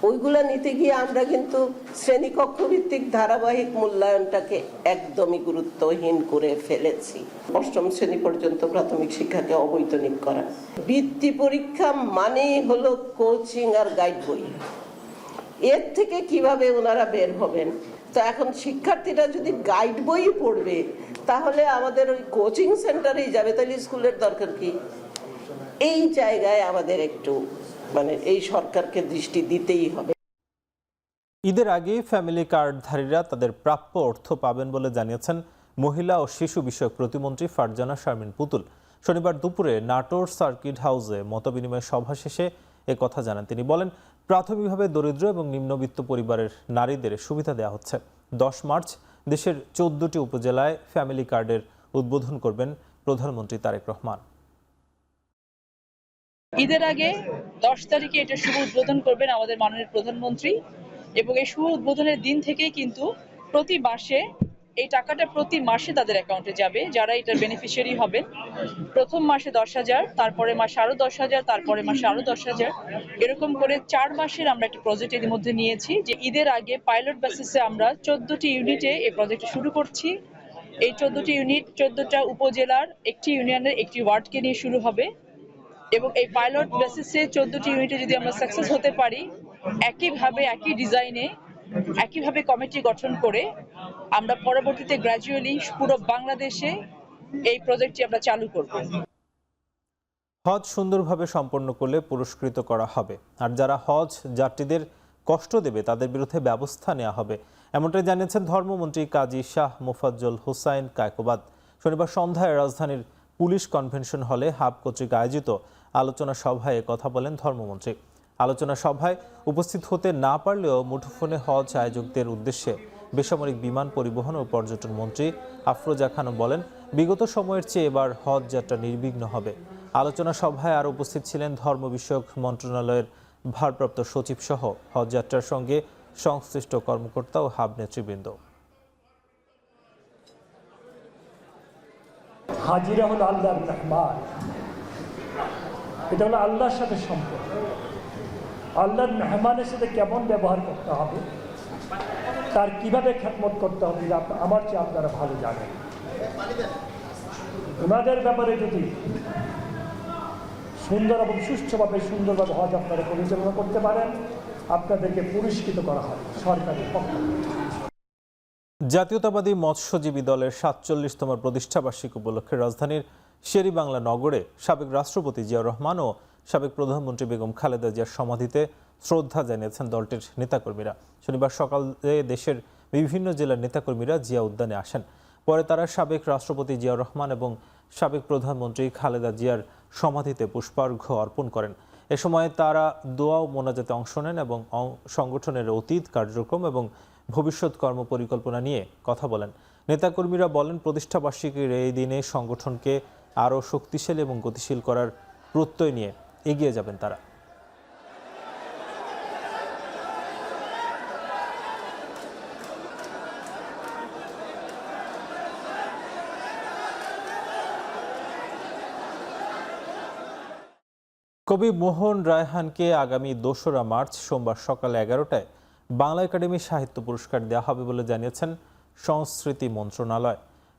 ওইগুলা নিতে গিয়ে আমরা কিন্তু শ্রেণীকক্ষ ভিত্তিক ধারাবাহিক মূল্যায়নটাকে একদমই গুরুত্বহীন করে ফেলেছি। অষ্টম শ্রেণী পর্যন্ত প্রাথমিক শিক্ষাকে অবৈতনিক করা। বৃত্তি পরীক্ষা মানেই হলো কোচিং আর গাইড বই, এর থেকে কিভাবে ওনারা বের হবেন? তো এখন শিক্ষার্থীরা যদি গাইড বই পড়বে তাহলে আমাদের ওই কোচিং সেন্টারেই যাবে, তাহলে স্কুলের দরকার কি? এই জায়গায় আমাদের একটু এই সরকারকে দৃষ্টি দিতেই হবে। ঈদের আগে ফ্যামিলি কার্ডধারীরা তাদের প্রাপ্য অর্থ পাবেন বলে জানিয়েছেন মহিলা ও শিশু বিষয়ক প্রতিমন্ত্রী ফারজানা শারমিন পুতুল। শনিবার দুপুরে নাটোর সার্কিট হাউসে মতবিনিময় সভা শেষে কথা জানান তিনি। বলেন, প্রাথমিকভাবে দরিদ্র এবং নিম্নবিত্ত পরিবারের নারীদের সুবিধা দেওয়া হচ্ছে। 10 মার্চ দেশের 14টি উপজেলায় ফ্যামিলি কার্ডের উদ্বোধন করবেন প্রধানমন্ত্রী তারেক রহমান। ঈদের আগে 10 তারিখে এটা শুভ উদ্বোধন করবেন আমাদের মাননীয় প্রধানমন্ত্রী, এবং এই শুভ উদ্বোধনের দিন থেকেই কিন্তু প্রতি মাসে এই টাকাটা প্রতি মাসে তাদের অ্যাকাউন্টে যাবে যারা এটার বেনিফিশিয়ারি হবেন। প্রথম মাসে 10,000, তারপরে মাসে আরো 10,000, তারপরে মাসে আরো 10,000, এরকম করে 4 মাসের আমরা একটা প্রজেক্ট এর মধ্যে নিয়েছি যে ঈদের আগে পাইলট বেসিসে আমরা 14টি ইউনিটে এই প্রজেক্টটা শুরু করছি। এই 14টি ইউনিট 14টা উপজেলার একটি ইউনিয়নের একটি ওয়ার্ডকে নিয়ে শুরু হবে, এবং এই পাইলট বেসিসে 14টি ইউনিটে যদি আমরা সাকসেস হতে পারি, একইভাবে একই ডিজাইনে একইভাবে কমিটি গঠন করে আমরা পরবর্তীতে গ্র্যাজুয়ালি পুরো বাংলাদেশে এই প্রজেক্টটি আমরা চালু করব। হজ সুন্দরভাবে সম্পন্ন করলে পুরস্কৃত করা হবে, আর যারা হজ যাত্রীদের কষ্ট দেবে তাদের বিরুদ্ধে ব্যবস্থা নেওয়া হবে, এমনটাই জানিয়েছেন ধর্মমন্ত্রী কাজী শাহ মোফাজ্জল হোসাইন কায়কোবাদ। শনিবার সন্ধ্যায় রাজধানীর পুলিশ কনভেনশন হলে হাব কর্তৃক আয়োজিত আলোচনা সভায় কথা বলেন ধর্মমন্ত্রী। আলোচনা সভায় উপস্থিত হতে না পারলেও মুঠোফোনে হজ আয়োজকদের উদ্দেশ্যে বেসামরিক বিমান পরিবহন ও পর্যটন মন্ত্রী আফরোজা খানম বলেন, বিগত সময়ের চেয়ে এবার হজ যাত্রা নির্বিঘ্ন হবে। আলোচনা সভায় আরও উপস্থিত ছিলেন ধর্ম বিষয়ক মন্ত্রণালয়ের ভারপ্রাপ্ত সচিব সহ হজ যাত্রার সঙ্গে সংশ্লিষ্ট কর্মকর্তা ও হাব নেতৃবৃন্দ। হাজিরা হলো আল্লাহর মেহমান, এটা হলো আল্লাহর সাথে সম্পর্ক। আল্লাহর মেহমানের সাথে কেমন ব্যবহার করতে হবে, তার কিভাবে খেদমত করতে হবে আমার চেয়ে আপনারা ভালো জানেন। ওনাদের ব্যাপারে যদি সুন্দর এবং সুন্দরভাবে হজ আপনারা পরিচালনা করতে পারেন, আপনাদেরকে পুরস্কৃত করা হবে সরকারের পক্ষ থেকে। জাতীয়তাবাদী মৎস্যজীবী দলের 47তম প্রতিষ্ঠাবার্ষিকী উপলক্ষে রাজধানীর শেরেবাংলা নগরে সাবেক রাষ্ট্রপতি জিয়াউর রহমান ও সাবেক প্রধানমন্ত্রী বেগম খালেদা জিয়ার সমাধিতে শ্রদ্ধা জানিয়েছেন দলটির নেতাকর্মীরা। শনিবার সকালে দেশের বিভিন্ন জেলার নেতাকর্মীরা জিয়া উদ্যানে আসেন। পরে তারা সাবেক রাষ্ট্রপতি জিয়াউর রহমান এবং সাবেক প্রধানমন্ত্রী খালেদা জিয়ার সমাধিতে পুষ্পার্ঘ্য অর্পণ করেন। এ সময় তারা দোয়া ও মোনাজাতে অংশ নেন এবং সংগঠনের অতীত কার্যক্রম এবং ভবিষ্যৎ কর্মপরিকল্পনা নিয়ে কথা বলেন। নেতাকর্মীরা বলেন, প্রতিষ্ঠাবার্ষিকীর এই দিনে সংগঠনকে আরও শক্তিশালী এবং গতিশীল করার প্রত্যয় নিয়ে এগিয়ে যাবেন তারা। কবি মোহন রায়হানকে আগামী 2রা মার্চ সোমবার সকাল 11টায় বাংলা একাডেমি সাহিত্য পুরস্কার দেওয়া হবে বলে জানিয়েছেন সংস্কৃতি মন্ত্রণালয়।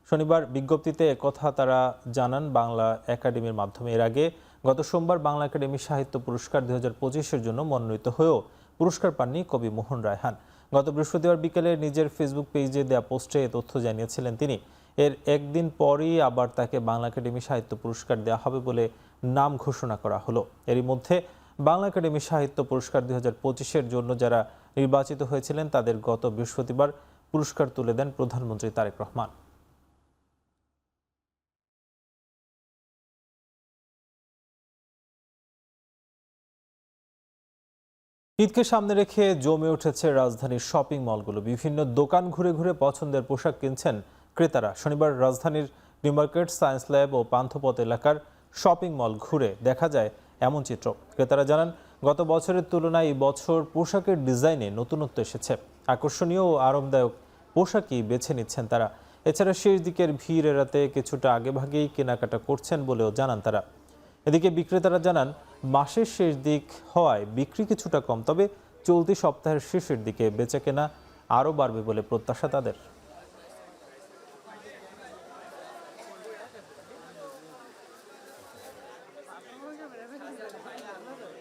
শনিবার বিজ্ঞপ্তিতে একথা তারা জানান বাংলা একাডেমির মাধ্যমে। এর আগে গত সোমবার বাংলা একাডেমি সাহিত্য পুরস্কার 2025-এর জন্য মনোনীত হয়েও পুরস্কার পাননি কবি মোহন রায়হান। গত বৃহস্পতিবার বিকেলে নিজের ফেসবুক পেজে দেওয়া পোস্টে এ তথ্য জানিয়েছিলেন তিনি। এর একদিন পরই আবার তাকে বাংলা একাডেমি সাহিত্য পুরস্কার দেওয়া হবে বলে নাম ঘোষণা করা হলো। এরই মধ্যে বাংলা একাডেমি সাহিত্য পুরস্কার 2025-এর জন্য যারা নির্বাচিত হয়েছিলেন তাদের গত বৃহস্পতিবার পুরস্কার তুলে দেন প্রধানমন্ত্রী তারেক রহমান। ঈদকে সামনে রেখে জমে উঠেছে রাজধানীর শপিং মলগুলো। বিভিন্ন দোকান ঘুরে ঘুরে পছন্দের পোশাক কিনছেন ক্রেতারা। শনিবার রাজধানীর নিউ মার্কেট, সায়েন্স ল্যাব ও পান্থপথ এলাকার শপিং মল ঘুরে দেখা যায় এমন চিত্র। ক্রেতারা জানান, গত বছরের তুলনায় এই বছর পোশাকের ডিজাইনে নতুনত্ব এসেছে। আকর্ষণীয় ও আরামদায়ক পোশাকই বেছে নিচ্ছেন তারা। এছাড়া শেষ দিকের ভিড় এড়াতে কিছুটা আগেভাগেই কেনাকাটা করছেন বলেও জানান তারা। এদিকে বিক্রেতারা জানান, মাসের শেষ দিক হওয়ায় বিক্রি কিছুটা কম, তবে চলতি সপ্তাহের শেষের দিকে বেচাকেনা আরও বাড়বে বলে প্রত্যাশা তাদের।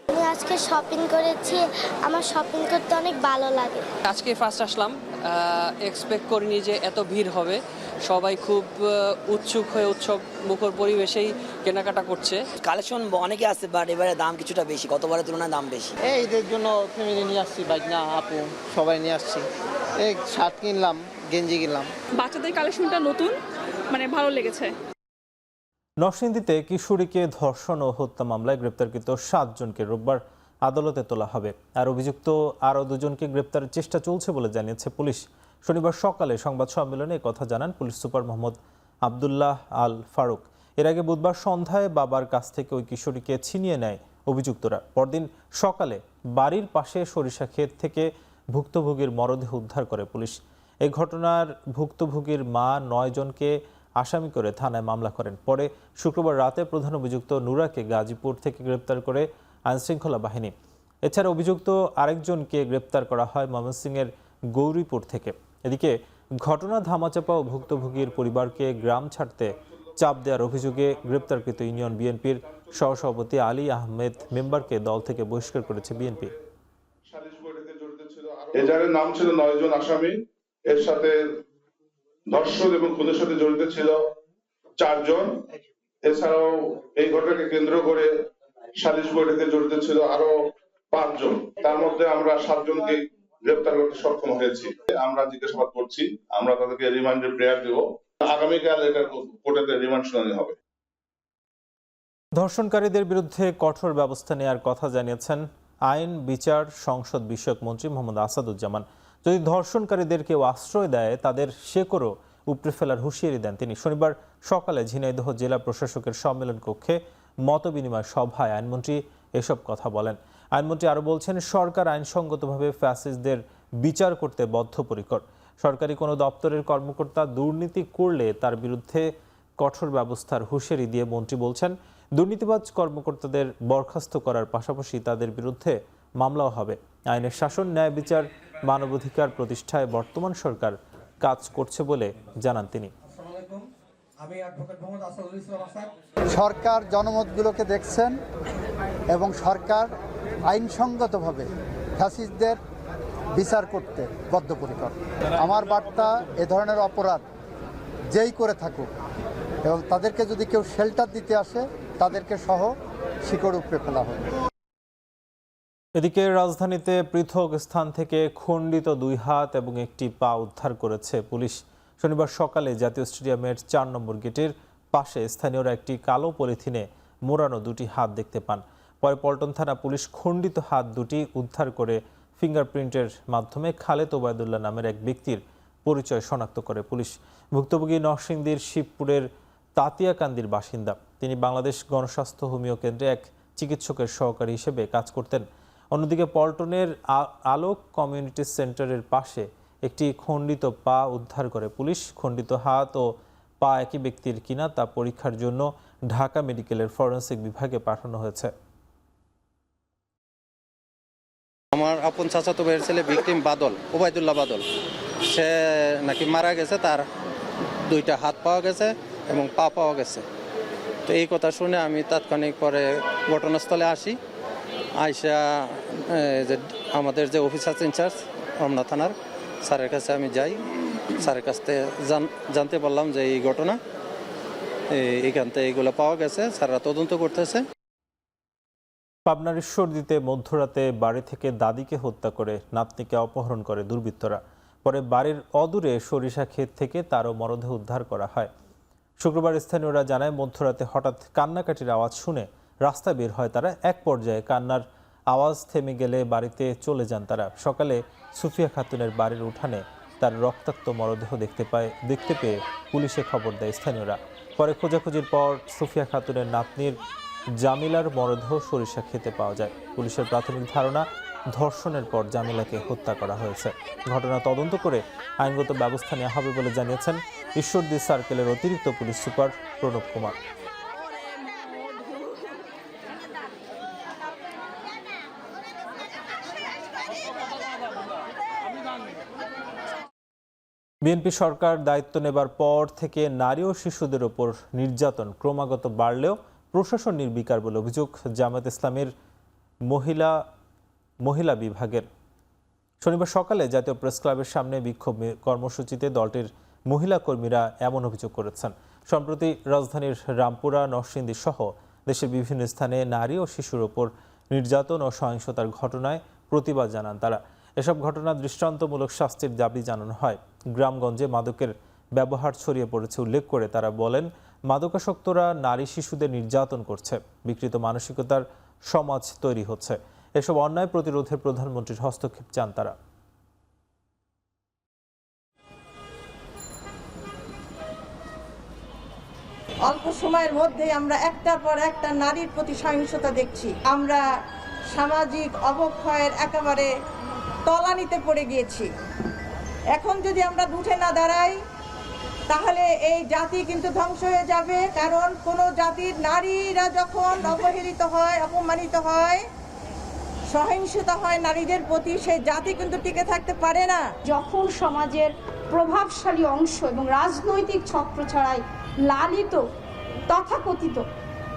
আমি আজকে শপিং করেছি, আমার শপিং করতে অনেক ভালো লাগে। আজকে ফার্স্ট আসলাম, এক্সপেক্ট করিনি যে এত ভিড় হবে। সবাই খুব উৎসুক হয়ে উৎসব মুখর পরিবেশেই কেনাকাটা করছে। কালেকশন অনেকে আছে, বাট এবারে দাম কিছুটা বেশি, গতবারের তুলনায় দাম বেশি। এই ঈদের জন্য ফ্যামিলি নিয়ে আসছি, বাইক না আপু সবাই নিয়ে আসছি। এই শার্ট কিনলাম, গেঞ্জি কিনলাম। বাচ্চাদের কালেকশনটা নতুন, মানে ভালো লেগেছে। নরসিংদীতে কিশোরীকে ধর্ষণ ও হত্যা মামলায় গ্রেপ্তারকৃত 7 জনকে রোববার আদালতে তোলা হবে। আর অভিযুক্ত আরও 2 জনকে গ্রেপ্তারের চেষ্টা চলছে বলে জানিয়েছে পুলিশ। শনিবার সকালে সংবাদ সম্মেলনে কথা জানান পুলিশ সুপার মোহাম্মদ আবদুল্লাহ আল ফারুক। এর আগে বুধবার সন্ধ্যায় বাবার কাছ থেকে ওই কিশোরীকে ছিনিয়ে নেয় অভিযুক্তরা। পরদিন সকালে বাড়ির পাশে সরিষা ক্ষেত থেকে ভুক্তভোগীর মরদেহ উদ্ধার করে পুলিশ। এই ঘটনার ভুক্তভোগীর মা 9 জনকে আসামি করে থানায় মামলা করেন। পরে শুক্রবার রাতে প্রধান অভিযুক্ত নুরাকে গাজীপুর থেকে গ্রেপ্তার করে আইনশৃঙ্খলা বাহিনী। এছাড়া অভিযুক্ত আরেকজনকে গ্রেপ্তার করা হয় ময়মনসিংহের গৌরীপুর থেকে। এদিকে ঘটনা ধামাচাপা ও ভুক্তভোগীর পরিবারকে গ্রাম ছাড়তে চাপ দেওয়ার অভিযোগে গ্রেপ্তারকৃত ইউনিয়ন বিএনপির সহসভাপতি আলী আহমেদ মেম্বারকে দল থেকে বহিষ্কার করেছে বিএনপি। এজাহারের নাম ছিল 9 জন আসামি, এর সাথে ধর্ষণ এবং খুনের সাথে জড়িত ছিল 4 জন। এছাড়াও এই ঘটনাকে কেন্দ্র করে সালিশ বৈঠকে জড়িত ছিল আরো 5 জন। তার মধ্যে আমরা 7 জনকে গ্রেপ্তার করতে সক্ষম হয়েছি। আমরা জিজ্ঞাসাবাদ করছি, আমরা তাদেরকে রিমান্ডের প্রেয়ার দেব। আগামীকাল এটা কোর্টে রিমান্ড শুনানি হবে। ধর্ষণকারীদের বিরুদ্ধে কঠোর ব্যবস্থা নেওয়ার কথা জানিয়েছেন আইন, বিচার, সংসদ বিষয়ক মন্ত্রী মোহাম্মদ আসাদুজ্জামান। যদি ধর্ষণকারীদের কেউ আশ্রয় দেয় তাদের শেকড়ও উপড়ে ফেলার হুঁশিয়ারি দেন তিনি। শনিবার সকালে ঝিনাইদহ জেলা প্রশাসকের সম্মেলন কক্ষে মতবিনিময় সভায় আইনমন্ত্রী এসব কথা বলেন। আইনমন্ত্রী আরও বলছেন, সরকার আইনসঙ্গতভাবে ফ্যাসিস্টদের বিচার করতে বদ্ধপরিকর। সরকারি কোনো দপ্তরের কর্মকর্তা দুর্নীতি করলে তার বিরুদ্ধে কঠোর ব্যবস্থার হুঁশিয়ারি দিয়ে মন্ত্রী বলছেন, দুর্নীতিবাজ কর্মকর্তাদের বরখাস্ত করার পাশাপাশি তাদের বিরুদ্ধে মামলাও হবে। আইনের শাসন, ন্যায় বিচার, মানবাধিকার প্রতিষ্ঠায় বর্তমান সরকার কাজ করছে বলে জানান তিনি। সরকার জনমতগুলোকে দেখছেন এবং সরকার আইনসঙ্গতভাবে ফ্যাসিস্টদের বিচার করতে বদ্ধপরিকর। আমার বার্তা, এ ধরনের অপরাধ যেই করে থাকুক এবং তাদেরকে যদি কেউ শেল্টার দিতে আসে তাদেরকে সহ শিকড় উপড়ে ফেলা হবে। এদিকে রাজধানীতে পৃথক স্থান থেকে খণ্ডিত 2 হাত এবং একটি পা উদ্ধার করেছে পুলিশ। শনিবার সকালে জাতীয় স্টেডিয়ামের 4 নম্বর গেটের পাশে স্থানীয়রা একটি কালো পলিথিনে মোড়ানো 2টি হাত দেখতে পান। পরে পল্টন থানা পুলিশ খণ্ডিত হাত 2টি উদ্ধার করে ফিঙ্গারপ্রিন্টের মাধ্যমে খালেদ ওবায়দুল্লাহ নামের এক ব্যক্তির পরিচয় শনাক্ত করে পুলিশ। ভুক্তভোগী নরসিংদীর শিবপুরের তাতিয়াকান্দির বাসিন্দা। তিনি বাংলাদেশ গণস্বাস্থ্য হোমিও কেন্দ্রে এক চিকিৎসকের সহকারী হিসেবে কাজ করতেন। অন্যদিকে পল্টনের আলোক কমিউনিটি সেন্টারের পাশে একটি খণ্ডিত পা উদ্ধার করে পুলিশ। খণ্ডিত হাত ও পা একই ব্যক্তির কিনা তা পরীক্ষার জন্য ঢাকা মেডিকেলের ফরেনসিক বিভাগে পাঠানো হয়েছে। আমার আপন চাচাতো ভাইয়ের ছেলে ভিকটিম বাদল, ওবায়দুল্লাহ বাদল, সে নাকি মারা গেছে, তার 2টা হাত পাওয়া গেছে এবং পা পাওয়া গেছে। তো এই কথা শুনে আমি তাৎক্ষণিক পরে ঘটনাস্থলে আসি, আইসা যে আমাদের যে অফিসার ইনচার্জ রমনা থানার স্যারের কাছে আমি যাই। স্যারের কাছ থেকে জানতে পারলাম যে এই ঘটনা, এখান থেকে এইগুলো পাওয়া গেছে, স্যাররা তদন্ত করতেছে। পাবনার ঈশ্বরদীতে মধ্যরাতে বাড়ি থেকে দাদিকে হত্যা করে নাতনিকে অপহরণ করে দুর্বৃত্তরা। পরে বাড়ির অদূরে সরিষা ক্ষেত থেকে তারও মরদেহ উদ্ধার করা হয়। শুক্রবার স্থানীয়রা জানায়, মধ্যরাতে হঠাৎ কান্নাকাটির আওয়াজ শুনে রাস্তায় বের হয় তারা। এক পর্যায়ে কান্নার আওয়াজ থেমে গেলে বাড়িতে চলে যান তারা। সকালে সুফিয়া খাতুনের বাড়ির উঠানে তার রক্তাক্ত মরদেহ দেখতে পেয়ে পুলিশে খবর দেয় স্থানীয়রা। পরে খোঁজাখুঁজির পর সুফিয়া খাতুনের নাতনির জামিলার মরদেহ সরিষা খেতে পাওয়া যায়। পুলিশের প্রাথমিক ধারণা, ধর্ষণের পর জামিলাকে হত্যা করা হয়েছে। ঘটনা তদন্ত করে আইনগত ব্যবস্থা নেওয়া হবে বলে জানিয়েছেন ঈশ্বরদী সার্কেলের অতিরিক্ত পুলিশ সুপার প্রণব কুমার। বিএনপি সরকার দায়িত্ব নেবার পর থেকে নারী ও শিশুদের ওপর নির্যাতন ক্রমাগত বাড়লেও প্রশাসন নির্বিকার বলে অভিযোগ জামায়াত ইসলামের মহিলা বিভাগের। শনিবার সকালে জাতীয় প্রেস ক্লাবের সামনে বিক্ষোভ কর্মসূচিতে দলটির মহিলা কর্মীরা এমন অভিযোগ করেছেন। সম্প্রতি রাজধানীর রামপুরা, নরসিংদী সহ দেশের বিভিন্ন স্থানে নারী ও শিশুর ওপর নির্যাতন ও সহিংসতার ঘটনায় প্রতিবাদ জানান তারা। এসব ঘটনা দৃষ্টান্তমূলক শাস্তির দাবি জানানো হয়। গ্রামগঞ্জে মাদকের ব্যবহার ছড়িয়ে পড়েছে উল্লেখ করে তারা বলেন, মাদকাসক্তরা নারী শিশুদের নির্যাতন করছে, বিকৃত মানসিকতার সমাজ তৈরি হচ্ছে। এসব অন্যায় প্রতিরোধে প্রধানমন্ত্রীর হস্তক্ষেপ চান তারা। অল্প সময়ের মধ্যেই আমরা একটার পর একটা নারীর প্রতি সহিংসতা দেখছি। আমরা সামাজিক অবক্ষয়ের একেবারে তলানিতে পড়ে গিয়েছি। এখন যদি আমরা উঠে না দাঁড়াই তাহলে এই জাতি কিন্তু ধ্বংস হয়ে যাবে। কারণ কোন জাতির নারীরা যখন অবহেলিত হয়, অপমানিত হয়, সহিংসতা হয় নারীদের প্রতি, সেই জাতি কিন্তু টিকে থাকতে পারে না। যখন সমাজের প্রভাবশালী অংশ এবং রাজনৈতিক ছত্রছায়ায় লালিত তথাকথিত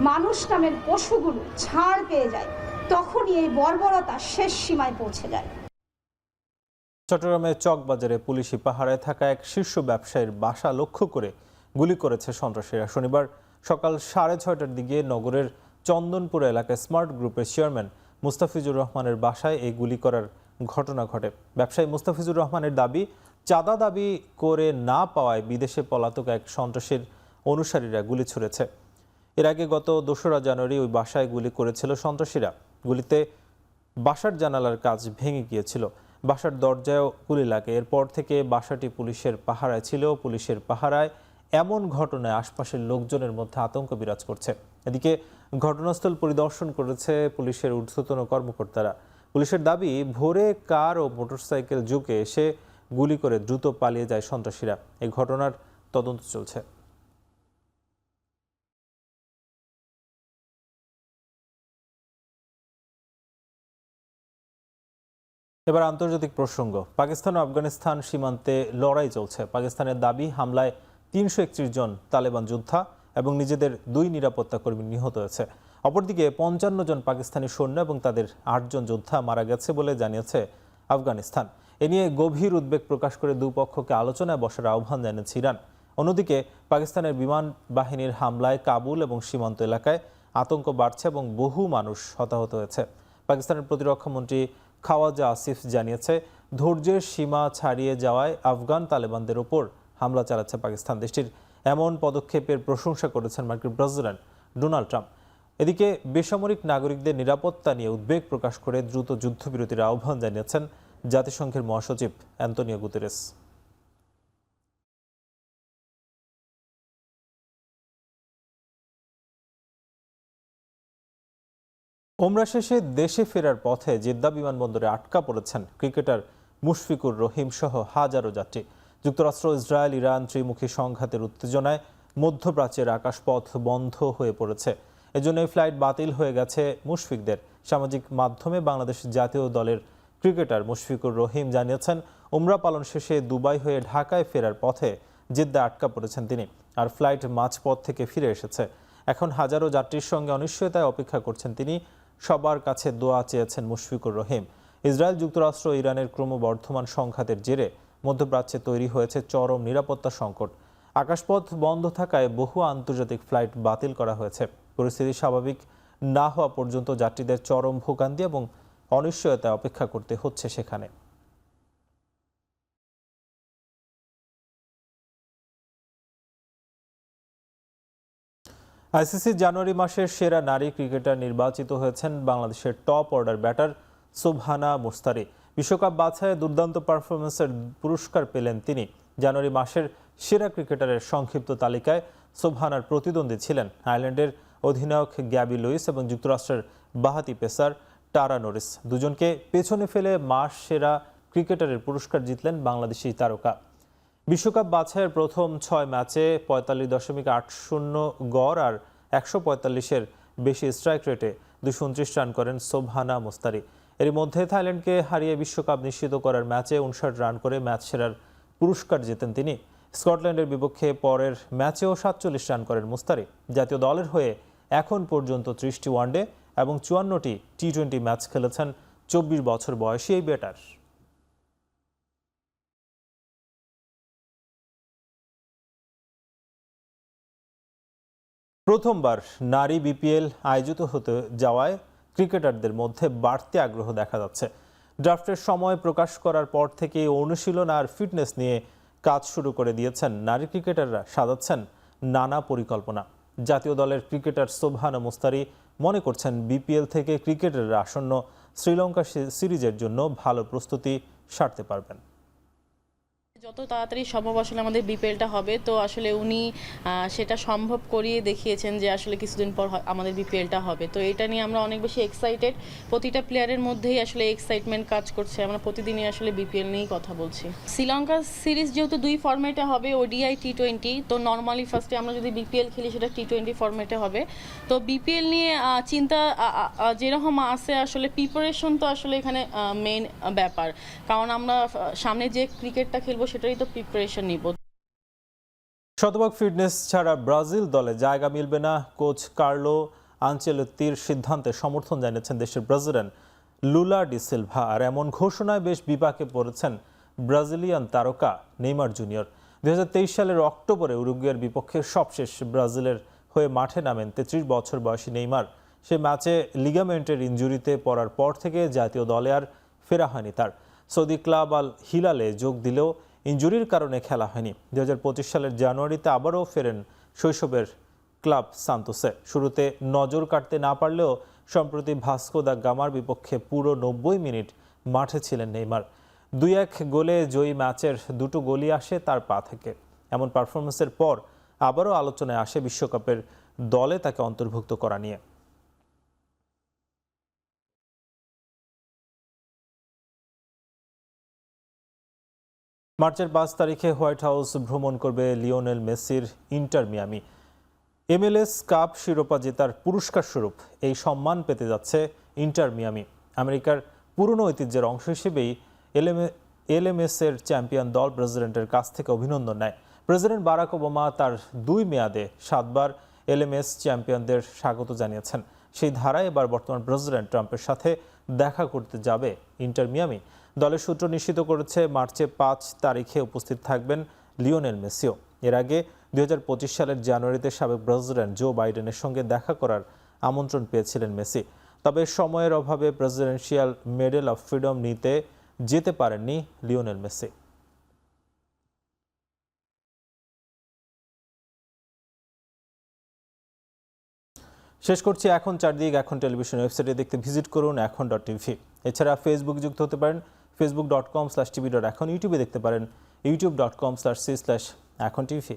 মানুষ নামের পশুগুলো ছাড় পেয়ে যায়, তখনই এই বর্বরতা শেষ সীমায় পৌঁছে যায়। চট্টগ্রামের চকবাজারে পুলিশি পাহারায় থাকা এক শীর্ষ ব্যবসায়ীর বাসা লক্ষ্য করে গুলি করেছে সন্ত্রাসীরা। শনিবার সকাল 6:30টার দিকে নগরের চন্দনপুর এলাকায় স্মার্ট গ্রুপের চেয়ারম্যান মুস্তাফিজুর রহমানের বাসায় এই গুলি করার ঘটনা ঘটে। ব্যবসায়ী মুস্তাফিজুর রহমানের দাবি, চাঁদা দাবি করে না পাওয়ায় বিদেশে পলাতক এক সন্ত্রাসীর অনুসারীরা গুলি ছুড়েছে। এর আগে গত 2রা জানুয়ারি ওই বাসায় গুলি করেছিল সন্ত্রাসীরা। গুলিতে বাসার জানালার কাচ ভেঙে গিয়েছিল, বাসার দরজায়ও গুলি লাগে। এরপর থেকে বাসাটি পুলিশের পাহারায় ছিল। পুলিশের পাহারায় এমন ঘটনায় আশপাশের লোকজনের মধ্যে আতঙ্ক বিরাজ করছে। এদিকে ঘটনাস্থল পরিদর্শন করেছে পুলিশের ঊর্ধ্বতন কর্মকর্তারা। পুলিশের দাবি, ভোরে কার ও মোটরসাইকেল যুগে এসে গুলি করে দ্রুত পালিয়ে যায় সন্ত্রাসীরা। এই ঘটনার তদন্ত চলছে। এবার আন্তর্জাতিক প্রসঙ্গ। পাকিস্তান ও আফগানিস্তান সীমান্তে লড়াই চলছে। পাকিস্তানের দাবি, হামলায় 331 জন তালেবান যোদ্ধা এবং নিজেদের 2 নিরাপত্তা কর্মী নিহত হয়েছে। অপরদিকে 55 জন পাকিস্তানি সৈন্য এবং তাদের 8 জন যোদ্ধা মারা গেছে বলে জানিয়েছে আফগানিস্তান। এ নিয়ে গভীর উদ্বেগ প্রকাশ করে দুপক্ষকে আলোচনায় বসার আহ্বান জানিয়েছে ইরান। অন্যদিকে পাকিস্তানের বিমান বাহিনীর হামলায় কাবুল এবং সীমান্ত এলাকায় আতঙ্ক বাড়ছে এবং বহু মানুষ হতাহত হয়েছে। পাকিস্তানের প্রতিরক্ষামন্ত্রী খাওয়াজা আসিফ জানিয়েছে, ধৈর্যের সীমা ছাড়িয়ে যাওয়ায় আফগান তালেবানদের ওপর হামলা চালাচ্ছে পাকিস্তান। দেশটির এমন পদক্ষেপের প্রশংসা করেছেন মার্কিন প্রেসিডেন্ট ডোনাল্ড ট্রাম্প। এদিকে বেসামরিক নাগরিকদের নিরাপত্তা নিয়ে উদ্বেগ প্রকাশ করে দ্রুত যুদ্ধবিরতির আহ্বান জানিয়েছেন জাতিসংঘের মহাসচিব অ্যান্তোনিও গুতেরেস। ওমরা শেষে দেশে ফেরার পথে জেদ্দা বিমানবন্দরে আটকা পড়েছেন ক্রিকেটার মুশফিকুর রহিম সহ হাজারো যাত্রী। যুক্তরাষ্ট্র, ইসরায়েল, ইরান ত্রিমুখী সংঘাতের উত্তেজনায় মধ্যপ্রাচ্যের আকাশপথ বন্ধ হয়ে পড়েছে। এজন্য এই ফ্লাইট বাতিল হয়ে গেছে মুশফিকদের। সামাজিক মাধ্যমে বাংলাদেশ জাতীয় দলের ক্রিকেটার মুশফিকুর রহিম জানিয়েছেন, উমরা পালন শেষে দুবাই হয়ে ঢাকায় ফেরার পথে জেদ্দা আটকা পড়েছেন তিনি, আর ফ্লাইট মাঝপথ থেকে ফিরে এসেছে। এখন হাজারো যাত্রীর সঙ্গে অনিশ্চয়তায় অপেক্ষা করছেন তিনি। সবার কাছে দোয়া চেয়েছেন মুশফিকুর রহিম। ইসরায়েল, যুক্তরাষ্ট্র, ইরানের ক্রমবর্ধমান সংঘাতের জেরে মধ্যপ্রাচ্যে তৈরি হয়েছে চরম নিরাপত্তা সংকট। আকাশপথ বন্ধ থাকায় বহু আন্তর্জাতিক ফ্লাইট বাতিল করা হয়েছে। পরিস্থিতি স্বাভাবিক না হওয়া পর্যন্ত যাত্রীদের চরম ভোগান্তি এবং অনিশ্চয়তায় অপেক্ষা করতে হচ্ছে সেখানে। আইসিসির জানুয়ারি মাসের সেরা নারী ক্রিকেটার নির্বাচিত হয়েছেন বাংলাদেশের টপ অর্ডার ব্যাটার সুবহানা মুস্তারি। বিশ্বকাপ বাছাইয়ে দুর্দান্ত পারফরমেন্সের পুরস্কার পেলেন তিনি। জানুয়ারি মাসের সেরা ক্রিকেটারের সংক্ষিপ্ত তালিকায় সুবহানার প্রতিদ্বন্দ্বী ছিলেন আয়ারল্যান্ডের অধিনায়ক গ্যাবি লুইস এবং যুক্তরাষ্ট্রের বাঁহাতি পেসার টারা নরিস। দুজনকে পেছনে ফেলে মাস সেরা ক্রিকেটারের পুরস্কার জিতলেন বাংলাদেশি তারকা। বিশ্বকাপ বাছাইয়ের প্রথম 6 ম্যাচে 45.80 গড় আর 145-এর বেশি স্ট্রাইক রেটে 229 রান করেন সুবহানা মুস্তারি। এর মধ্যে থাইল্যান্ডকে হারিয়ে বিশ্বকাপ নিশ্চিত করার ম্যাচে 59 রান করে ম্যাচ সেরার পুরস্কার জেতেন তিনি। স্কটল্যান্ডের বিপক্ষে পরের ম্যাচেও 47 রান করেন মুস্তারি। জাতীয় দলের হয়ে এখন পর্যন্ত 30টি ওয়ানডে এবং 54টি টি-20 ম্যাচ খেলেছেন 24 বছর বয়সী এই ব্যাটার। প্রথমবার নারী বিপিএল আয়োজিত হতে যাওয়ায় ক্রিকেটারদের মধ্যে বাড়তি আগ্রহ দেখা যাচ্ছে। ড্রাফটের সময় প্রকাশ করার পর থেকেই অনুশীলন আর ফিটনেস নিয়ে কাজ শুরু করে দিয়েছেন নারী ক্রিকেটাররা, সাজাচ্ছেন নানা পরিকল্পনা। জাতীয় দলের ক্রিকেটার সুবহানা মুস্তারি মনে করছেন, বিপিএল থেকে ক্রিকেটাররা আসন্ন শ্রীলঙ্কা সিরিজের জন্য ভালো প্রস্তুতি সারতে পারবেন। যত তাড়াতাড়ি সম্ভব আসলে আমাদের বিপিএলটা হবে, তো আসলে উনি সেটা সম্ভব করিয়ে দেখিয়েছেন যে আসলে কিছুদিন পর আমাদের বিপিএলটা হবে। তো এটা নিয়ে আমরা অনেক বেশি এক্সাইটেড। প্রতিটা প্লেয়ারের মধ্যেই আসলে এক্সাইটমেন্ট কাজ করছে। আমরা প্রতিদিনই আসলে বিপিএল নিয়েই কথা বলছি। শ্রীলঙ্কা সিরিজ যেহেতু 2 ফরম্যাটে হবে, ওডিআই টি-20, তো নর্মালি ফার্স্টে আমরা যদি বিপিএল খেলি সেটা টি-20 ফরম্যাটে হবে। তো বিপিএল নিয়ে চিন্তা যেরকম আছে, আসলে প্রিপারেশন তো আসলে এখানে মেইন ব্যাপার, কারণ আমরা সামনে যে ক্রিকেটটা খেলবো সেটারই তো প্রিপারেশন নিব। শতভাগ ফিটনেস ছাড়া ব্রাজিল দলে জায়গা মিলবে না, কোচ কার্লো আনচেলত্তির সিদ্ধান্তে সমর্থন জানিয়েছেন দেশের প্রেসিডেন্ট লুলা ডি সিলভা। আর এমন ঘোষণায় বেশ বিপাকে পড়েছেন ব্রাজিলিয়ান তারকা নেইমার জুনিয়র। 2023 সালের অক্টোবরে উরুগুয়ের বিপক্ষে সবশেষ ব্রাজিলের হয়ে মাঠে নামেন 33 বছর বয়সী নেইমার। সে ম্যাচে লিগামেন্টের ইনজুরিতে পড়ার পর থেকে জাতীয় দলে আর ফেরা হয়নি তার। সৌদি ক্লাব আল হিলালে যোগ দিলেও ইনজুরির কারণে খেলা হয়নি। 2025 সালের জানুয়ারিতে আবারও ফেরেন শৈশবের ক্লাব সান্তোসে। শুরুতে নজর কাটতে না পারলেও সম্প্রতি ভাস্কো দা গামার বিপক্ষে পুরো 90 মিনিট মাঠে ছিলেন নেইমার। 2-1 গোলে জয়ী ম্যাচের 2টো গোলই আসে তার পা থেকে। এমন পারফরমেন্সের পর আবারও আলোচনায় আসে বিশ্বকাপের দলে তাকে অন্তর্ভুক্ত করা নিয়ে। মার্চের 5 তারিখে হোয়াইট হাউস ভ্রমণ করবে লিওনেল মেসির ইন্টার মিয়ামি। MLS কাপ শিরোপা জেতার পুরস্কার স্বরূপ এই সম্মান পেতে যাচ্ছে ইন্টার মিয়ামি। আমেরিকার পুরনো ঐতিহ্যের অংশ হিসেবেই LMS এর চ্যাম্পিয়ন দল প্রেসিডেন্টের কাছ থেকে অভিনন্দন নেয়। প্রেসিডেন্ট বারাক ওবামা তার 2 মেয়াদে 7 বার LMS চ্যাম্পিয়নদের স্বাগত জানিয়েছেন। সেই ধারায় এবার বর্তমান প্রেসিডেন্ট ট্রাম্পের সাথে দেখা করতে যাবে ইন্টার মিয়ামি। দলের সূত্র নিশ্চিত করেছে মার্চে 5 তারিখে উপস্থিত থাকবেন লিওনেল মেসিও। এর আগে 2025 সালের জানুয়ারিতে সাবেক প্রেসিডেন্ট জো বাইডেনের সঙ্গে দেখা করার আমন্ত্রণ পেয়েছিলেন মেসি। তবে সময়ের অভাবে প্রেসিডেন্সিয়াল মেডেল অফ ফ্রিডম নিতে যেতে পারেননি লিওনেল মেসি। শেষ করছি এখন চারদিক। এখন টেলিভিশন ওয়েবসাইটে দেখতে ভিজিট করুন এখন.tv। এছাড়া ফেসবুক যুক্ত হতে পারেন facebook.com/tv.এখন। ইউটিউবে দেখতে পারেন youtube.com/c/echontv।